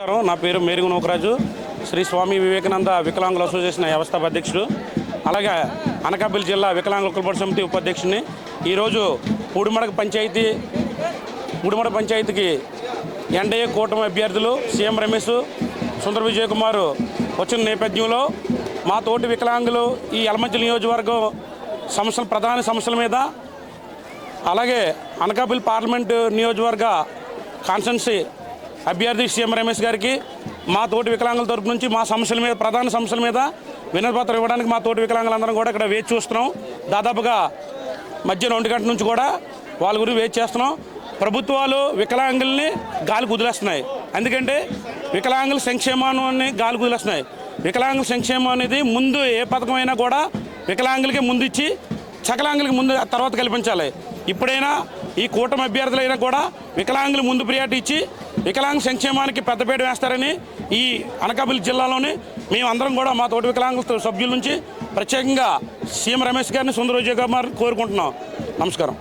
నా పేరు మేరుగు నోకరాజు, శ్రీ స్వామి వివేకానంద వికలాంగుల అసోసియేషన్ వ్యవస్థాపక అధ్యక్షుడు, అలాగే అనకాపల్లి జిల్లా వికలాంగుల కులపడి సమితి ఉపాధ్యక్షుడిని. ఈరోజు పూడిమడక పంచాయతీకి ఎన్డీఏ కూటమి అభ్యర్థులు సీఎం రమేష్, సుందర విజయ్ కుమార్ వచ్చిన నేపథ్యంలో మా తోటి వికలాంగులు ఈ యలమంచిలి నియోజకవర్గం ప్రధాన సమస్యల మీద, అలాగే అనకాపల్లి పార్లమెంటు నియోజకవర్గ కాన్స్టిట్యున్సీ అభ్యర్థి సీఎం రమేష్ గారికి మా తోటి వికలాంగుల తరపు నుంచి మా సమస్యల మీద, ప్రధాన సమస్యల మీద వినతిపత్రం ఇవ్వడానికి మా తోటి వికలాంగులందరం కూడా ఇక్కడ వేచి చూస్తున్నాం. దాదాపుగా మధ్యాహ్నం 2 గంటల నుంచి కూడా వాళ్ళ గురించి వేచి చేస్తున్నాం. ప్రభుత్వాలు వికలాంగుల్ని గాలికి వదిలేస్తున్నాయి. ఎందుకంటే వికలాంగుల సంక్షేమాన్ని గాలికి వదిలేస్తున్నాయి. వికలాంగుల సంక్షేమం అనేది ముందు ఏ పథకమైనా కూడా వికలాంగులకి ముందు ఇచ్చి చకలాంగులకి ముందు తర్వాత కల్పించాలి. ఇప్పుడైనా ఈ కూటమి అభ్యర్థులైనా కూడా వికలాంగులు ముందు ప్రియారిటీ ఇచ్చి వికలాంగ సంక్షేమానికి పెద్దపీట వేస్తారని ఈ అనకాపల్లి జిల్లాలోని మేమందరం కూడా మా తోటి వికలాంగుల సభ్యుల నుంచి ప్రత్యేకంగా సీఎం రమేష్ గారిని, సుందర విజయ్ కుమార్ కోరుకుంటున్నాం. నమస్కారం.